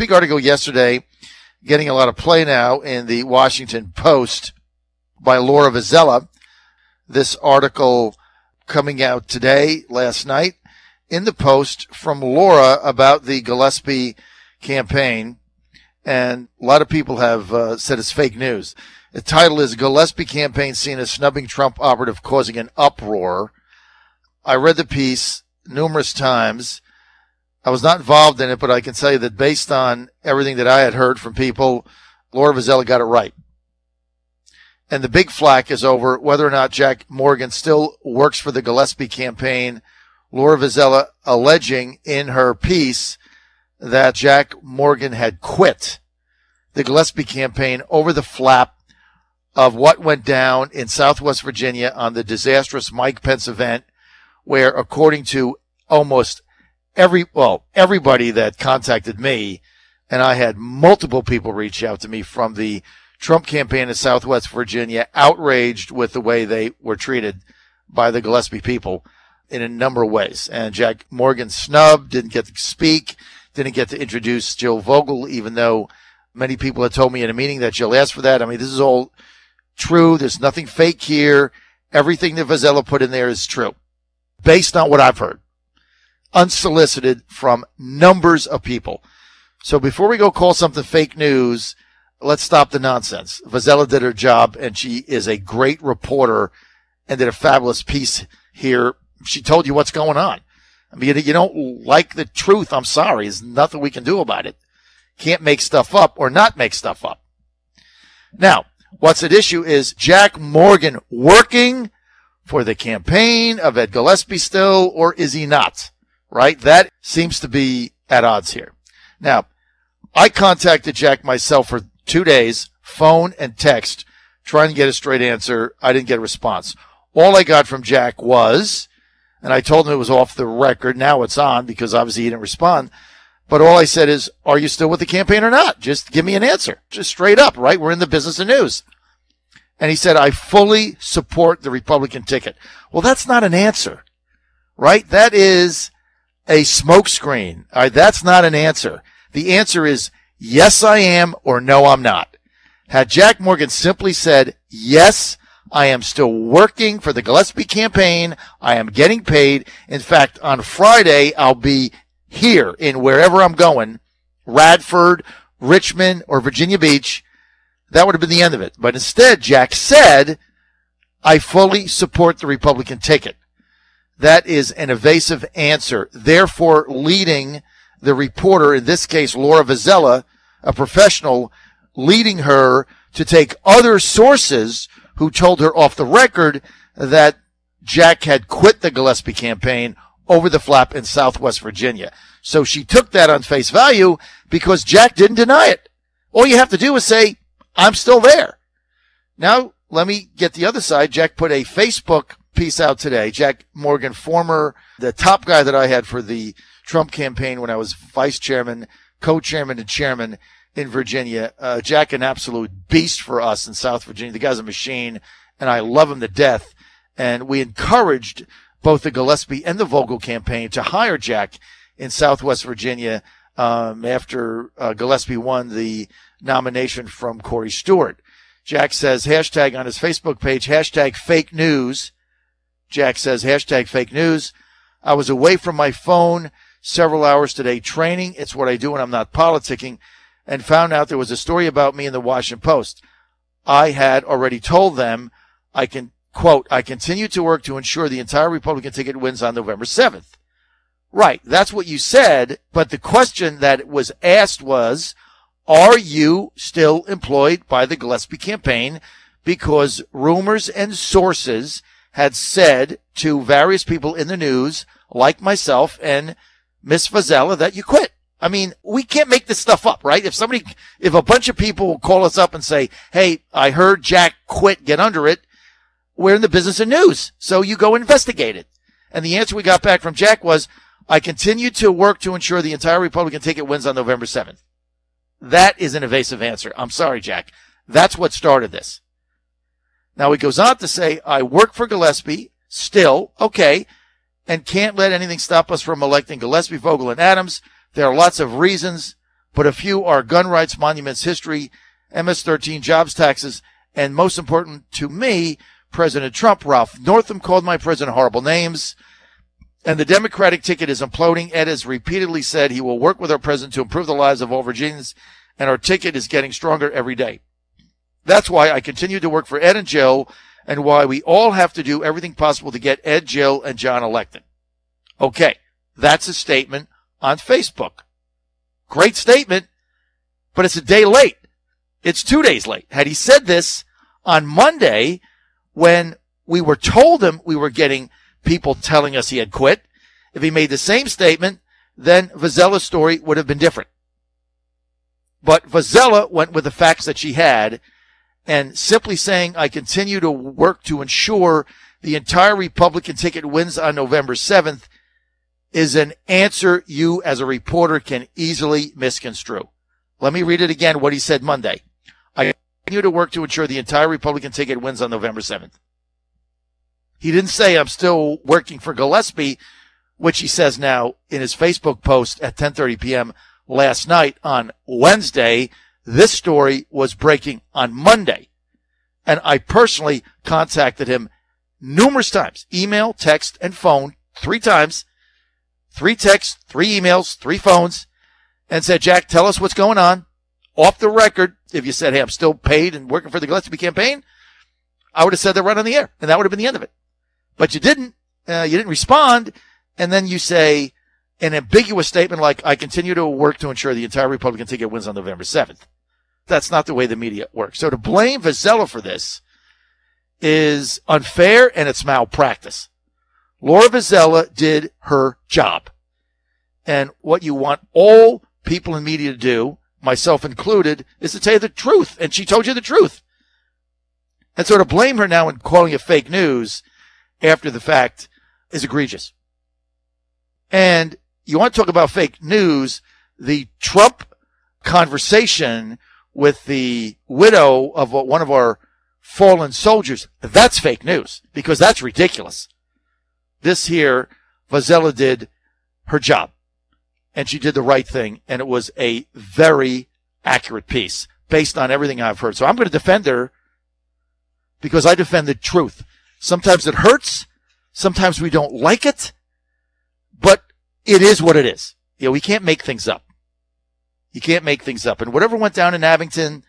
big article yesterday getting a lot of play now in the Washington Post by Laura Vizella. This article coming out today, last night, in the Post from Laura about the Gillespie campaign. And a lot of people have said it's fake news. The title is Gillespie Campaign Seen as Snubbing Trump Operative Causing an Uproar. I read the piece numerous times. I was not involved in it, but I can tell you that based on everything that I had heard from people, Laura Vizella got it right. And the big flack is over whether or not Jack Morgan still works for the Gillespie campaign. Laura Vizella alleging in her piece that Jack Morgan had quit the Gillespie campaign over the flap of what went down in Southwest Virginia on the disastrous Mike Pence event, where according to almost everybody that contacted me, and I had multiple people reach out to me from the Trump campaign in Southwest Virginia, outraged with the way they were treated by the Gillespie people in a number of ways. And Jack Morgan snubbed, didn't get to speak, didn't get to introduce Jill Vogel, even though many people had told me in a meeting that Jill asked for that. I mean, this is all true. There's nothing fake here. Everything that Vizella put in there is true, based on what I've heard, unsolicited from numbers of people. So before we go call something fake news, let's stop the nonsense. Vizella did her job, and she is a great reporter and did a fabulous piece here. She told you what's going on. I mean, you don't like the truth, I'm sorry. There's nothing we can do about it. Can't make stuff up or not make stuff up. Now, what's at issue is Jack Morgan working for the campaign of Ed Gillespie still, or is he not? Right? That seems to be at odds here. Now, I contacted Jack myself for 2 days, phone and text, trying to get a straight answer. I didn't get a response. All I got from Jack was, and I told him it was off the record. Now it's on because obviously he didn't respond. But all I said is, are you still with the campaign or not? Just give me an answer. Just straight up, right? We're in the business of news. And he said, I fully support the Republican ticket. Well, that's not an answer, right? That is a smokescreen. That's not an answer. The answer is, yes, I am, or no, I'm not. Had Jack Morgan simply said, yes, I am still working for the Gillespie campaign. I am getting paid. In fact, on Friday, I'll be here in wherever I'm going, Radford, Richmond, or Virginia Beach. That would have been the end of it. But instead, Jack said, I fully support the Republican ticket. That is an evasive answer, therefore leading the reporter, in this case, Laura Vizella, a professional, leading her to take other sources who told her off the record that Jack had quit the Gillespie campaign over the flap in Southwest Virginia. So she took that on face value because Jack didn't deny it. All you have to do is say, I'm still there. Now, let me get the other side. Jack put a Facebook piece out today. Jack Morgan, the top guy that I had for the Trump campaign when I was vice chairman, co-chairman, and chairman in Virginia. Jack, an absolute beast for us in South Virginia. The guy's a machine, and I love him to death. And we encouraged both the Gillespie and the Vogel campaign to hire Jack in Southwest Virginia after Gillespie won the nomination from Corey Stewart. Jack says, hashtag on his Facebook page, hashtag fake news. Jack says, hashtag fake news. I was away from my phone several hours today training. It's what I do when I'm not politicking, and found out there was a story about me in the Washington Post. I had already told them I continue to work to ensure the entire Republican ticket wins on November 7th. Right. That's what you said. But the question that was asked was, are you still employed by the Gillespie campaign? Because rumors and sources had said to various people in the news, like myself and Miss Vizella, that you quit. I mean, we can't make this stuff up, right? If a bunch of people call us up and say, hey, I heard Jack quit, get under it, we're in the business of news. So you go investigate it. And the answer we got back from Jack was, I continue to work to ensure the entire Republican ticket wins on November 7th. That is an evasive answer. I'm sorry, Jack. That's what started this. Now he goes on to say, I work for Gillespie still, okay, and can't let anything stop us from electing Gillespie, Vogel, and Adams. There are lots of reasons, but a few are gun rights, monuments, history, MS-13, jobs, taxes, and most important to me, President Trump. Ralph Northam called my president horrible names, and the Democratic ticket is imploding. Ed has repeatedly said he will work with our president to improve the lives of all Virginians, and our ticket is getting stronger every day. That's why I continue to work for Ed and Jill, and why we all have to do everything possible to get Ed, Jill, and John elected. Okay, that's a statement on Facebook. Great statement, but it's a day late. It's 2 days late. Had he said this on Monday, when we were told him we were getting people telling us he had quit, if he made the same statement, then Vazella's story would have been different. But Vazella went with the facts that she had, and simply saying, I continue to work to ensure the entire Republican ticket wins on November 7th, is an answer you as a reporter can easily misconstrue. Let me read it again, what he said Monday. I continue to work to ensure the entire Republican ticket wins on November 7th. He didn't say I'm still working for Gillespie, which he says now in his Facebook post at 10:30 p.m. last night on Wednesday. This story was breaking on Monday, and I personally contacted him numerous times, email, text, and phone, 3 times, 3 texts, 3 emails, 3 phones, and said, Jack, tell us what's going on. Off the record, if you said, hey, I'm still paid and working for the Gillespie campaign, I would have said that right on the air, and that would have been the end of it. But you didn't. You didn't respond, and then you say an ambiguous statement like, I continue to work to ensure the entire Republican ticket wins on November 7th. That's not the way the media works. So to blame Vazella for this is unfair, and it's malpractice. Laura Vazella did her job. And what you want all people in media to do, myself included, is to tell you the truth. And she told you the truth. And so to blame her now and calling it fake news after the fact is egregious. And you want to talk about fake news, the Trump conversation with the widow of one of our fallen soldiers, that's fake news, because that's ridiculous. This here, Vazella did her job, and she did the right thing, and it was a very accurate piece based on everything I've heard. So I'm going to defend her because I defend the truth. Sometimes it hurts. Sometimes we don't like it, but it is what it is. You know, we can't make things up. You can't make things up. And whatever went down in Abington,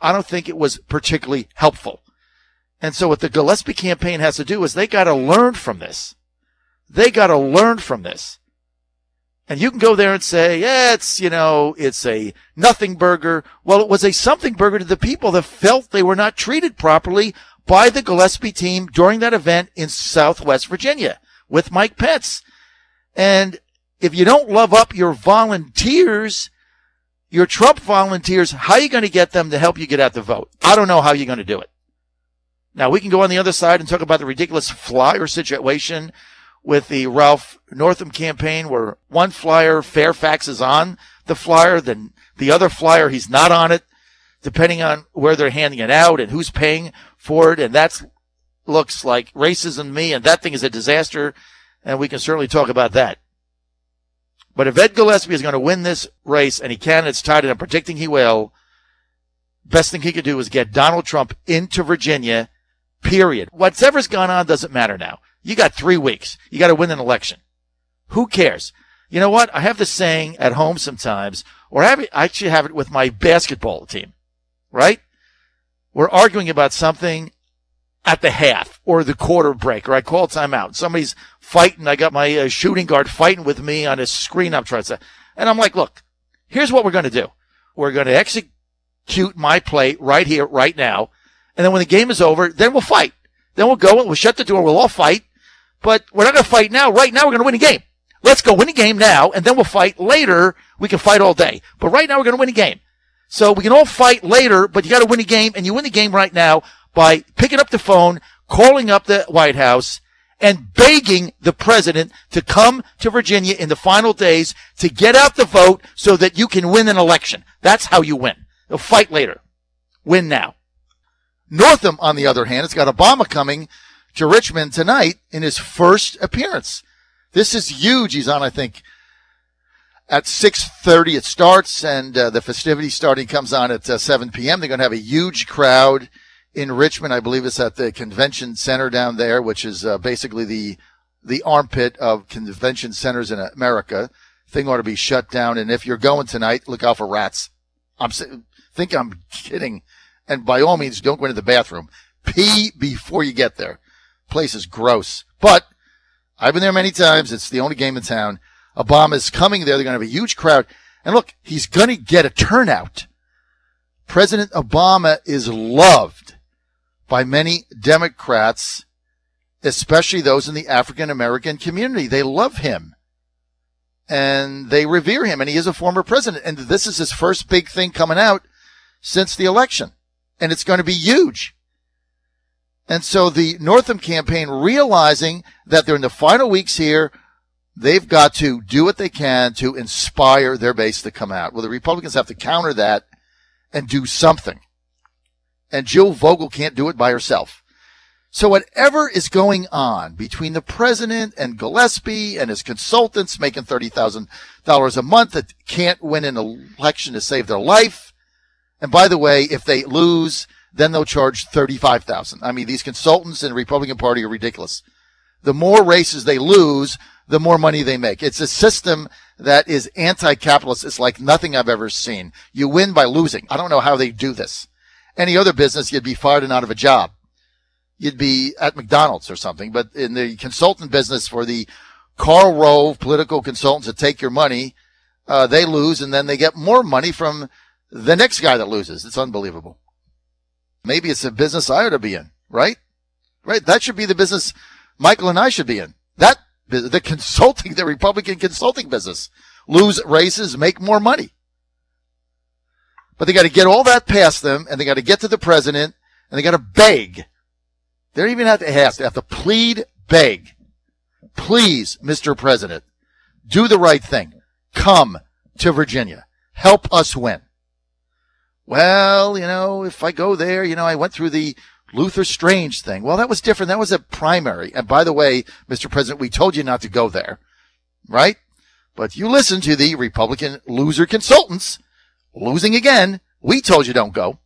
I don't think it was particularly helpful. And so what the Gillespie campaign has to do is they got to learn from this. They got to learn from this. And you can go there and say, yeah, it's a nothing burger. Well, it was a something burger to the people that felt they were not treated properly by the Gillespie team during that event in Southwest Virginia with Mike Pence. And if you don't love up your volunteers, your Trump volunteers, how are you going to get them to help you get out the vote? I don't know how you're going to do it. Now, we can go on the other side and talk about the ridiculous flyer situation with the Ralph Northam campaign, where one flyer, Fairfax, is on the flyer, then the other flyer, he's not on it, depending on where they're handing it out and who's paying for it. And that looks like racism to me, and that thing is a disaster, and we can certainly talk about that. But if Ed Gillespie is going to win this race, and he can, it's tied, and I'm predicting he will, best thing he could do is get Donald Trump into Virginia, period. Whatever's gone on doesn't matter now. You got 3 weeks. You got to win an election. Who cares? You know what? I have this saying at home sometimes, or I actually have it with my basketball team, right? We're arguing about something at the half or the quarter break, or I call timeout. Somebody's fighting. I got my shooting guard fighting with me on a screen I'm trying to say. And I'm like, look, here's what we're going to do. We're going to execute my play right here, right now. And then when the game is over, then we'll fight. Then we'll go and we'll shut the door. We'll all fight. But we're not going to fight now. Right now, we're going to win a game. Let's go win a game now, and then we'll fight later. We can fight all day. But right now, we're going to win a game. So we can all fight later, but you got to win a game, and you win the game right now by picking up the phone, calling up the White House, and begging the president to come to Virginia in the final days to get out the vote so that you can win an election. That's how you win. You'll fight later. Win now. Northam, on the other hand, has got Obama coming to Richmond tonight in his first appearance. This is huge. He's on, I think, At 6:30 it starts, and the festivity starting comes on at 7 p.m. They're going to have a huge crowd in Richmond. I believe it's at the convention center down there, which is basically the armpit of convention centers in America. Thing ought to be shut down. And if you're going tonight, look out for rats. Think I'm kidding. And by all means, don't go into the bathroom. Pee before you get there. Place is gross. But I've been there many times. It's the only game in town. Obama's coming there. They're going to have a huge crowd. And look, he's going to get a turnout. President Obama is loved by many Democrats, especially those in the African American community. They love him and they revere him, and he is a former president. And this is his first big thing coming out since the election, and it's going to be huge. And so the Northam campaign, realizing that they're in the final weeks here, they've got to do what they can to inspire their base to come out. Well, the Republicans have to counter that and do something. And Jill Vogel can't do it by herself. So whatever is going on between the president and Gillespie and his consultants making $30,000 a month that can't win an election to save their life. And by the way, if they lose, then they'll charge $35,000. I mean, these consultants in the Republican Party are ridiculous. The more races they lose, the more money they make. It's a system that is anti-capitalist. It's like nothing I've ever seen. You win by losing. I don't know how they do this. Any other business, you'd be fired and out of a job. You'd be at McDonald's or something. But in the consultant business for the Karl Rove political consultants that take your money, they lose, and then they get more money from the next guy that loses. It's unbelievable. Maybe it's a business I ought to be in, right? Right. That should be the business Michael and I should be in. The consulting, the Republican consulting business. Lose races, make more money. But they got to get all that past them, and they got to get to the president, and they got to beg. They don't even have to ask. They have to plead, beg. Please, Mr. President, do the right thing. Come to Virginia. Help us win. Well, if I go there, I went through the Luther Strange thing. Well, that was different. That was a primary. And by the way, Mr. President, we told you not to go there, right? But you listen to the Republican loser consultants, losing again. We told you don't go.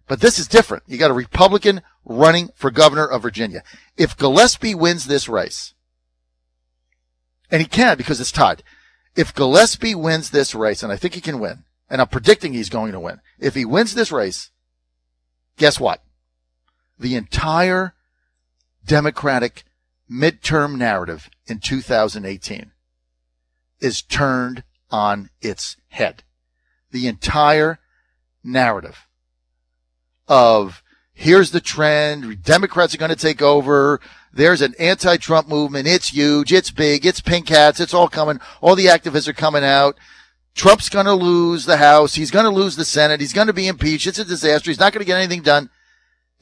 But this is different. You got a Republican running for governor of Virginia. If Gillespie wins this race, and he can because it's tied. If Gillespie wins this race, and I think he can win, and I'm predicting he's going to win. If he wins this race, guess what? The entire Democratic midterm narrative in 2018 is turned on its head. The entire narrative of here's the trend, Democrats are going to take over, there's an anti-Trump movement, it's huge, it's big, it's pink hats, it's all coming, all the activists are coming out. Trump's going to lose the House. He's going to lose the Senate. He's going to be impeached. It's a disaster. He's not going to get anything done.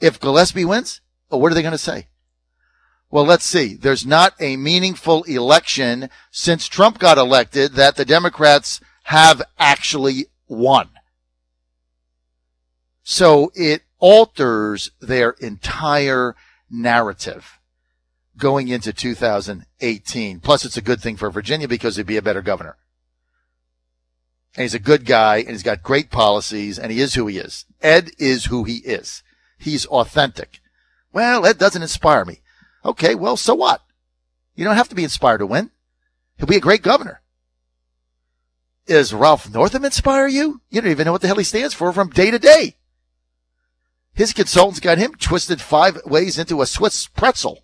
If Gillespie wins, what are they going to say? Well, let's see. There's not a meaningful election since Trump got elected that the Democrats have actually won. So it alters their entire narrative going into 2018. Plus, it's a good thing for Virginia because he'd be a better governor. And he's a good guy, and he's got great policies, and he is who he is. Ed is who he is. He's authentic. Well, Ed doesn't inspire me. Okay, well, so what? You don't have to be inspired to win. He'll be a great governor. Does Ralph Northam inspire you? You don't even know what the hell he stands for from day to day. His consultants got him twisted 5 ways into a Swiss pretzel.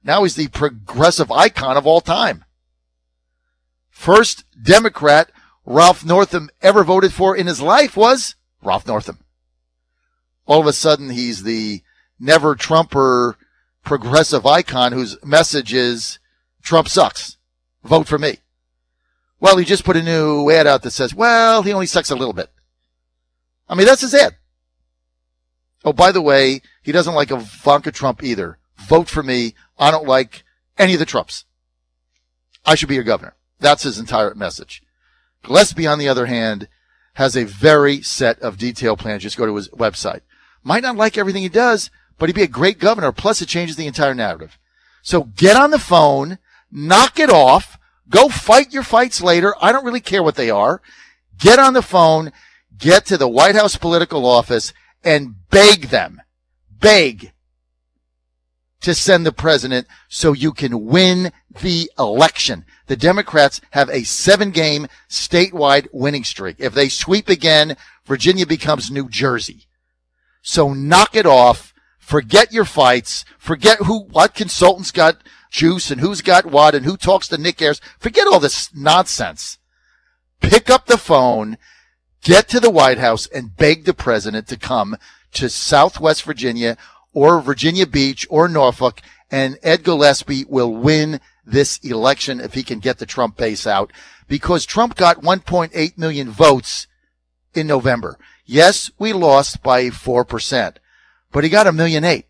Now he's the progressive icon of all time. First Democrat Ralph Northam ever voted for in his life was Ralph Northam. All of a sudden, he's the never Trumper progressive icon whose message is Trump sucks. Vote for me. Well, he just put a new ad out that says, well, he only sucks a little bit. I mean, that's his ad. Oh, by the way, he doesn't like Ivanka Trump either. Vote for me. I don't like any of the Trumps. I should be your governor. That's his entire message. Gillespie, on the other hand, has a very set of detailed plans. Just go to his website. Might not like everything he does, but he'd be a great governor. Plus, it changes the entire narrative. So get on the phone, knock it off, Go fight your fights later. I don't really care what they are. Get on the phone, get to the White House political office, and beg them, to send the president so you can win the election. The Democrats have a 7-game statewide winning streak. If they sweep again, Virginia becomes New Jersey. So knock it off. Forget your fights. Forget what consultants got juice and who's got what and who talks to Nick Ayers. Forget all this nonsense. Pick up the phone, get to the White House, and beg the president to come to Southwest Virginia or Virginia Beach or Norfolk, and Ed Gillespie will win this election if he can get the Trump base out, because Trump got 1.8 million votes in November. Yes, we lost by 4%, but he got 1.8 million.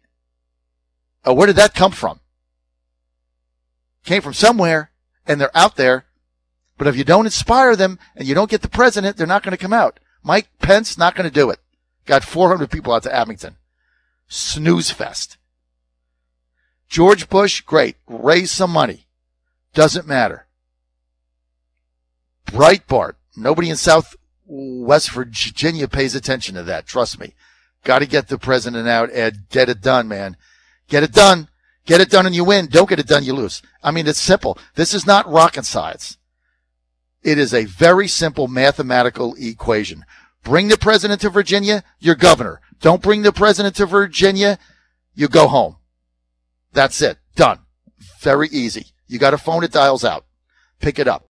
Where did that come from? Came from somewhere, and they're out there. But if you don't inspire them and you don't get the president, they're not going to come out. Mike Pence, not going to do it. Got 400 people out to Abington. Snooze fest. George Bush, great. Raise some money. Doesn't matter. Breitbart. Nobody in Southwest Virginia pays attention to that. Trust me. Got to get the president out, Ed. Get it done, man. Get it done. Get it done and you win. Don't get it done, you lose. I mean, it's simple. This is not rocket science. It is a very simple mathematical equation. Bring the president to Virginia, you're governor. Don't bring the president to Virginia, you go home. That's it. Done. Very easy. You got a phone, it dials out. Pick it up.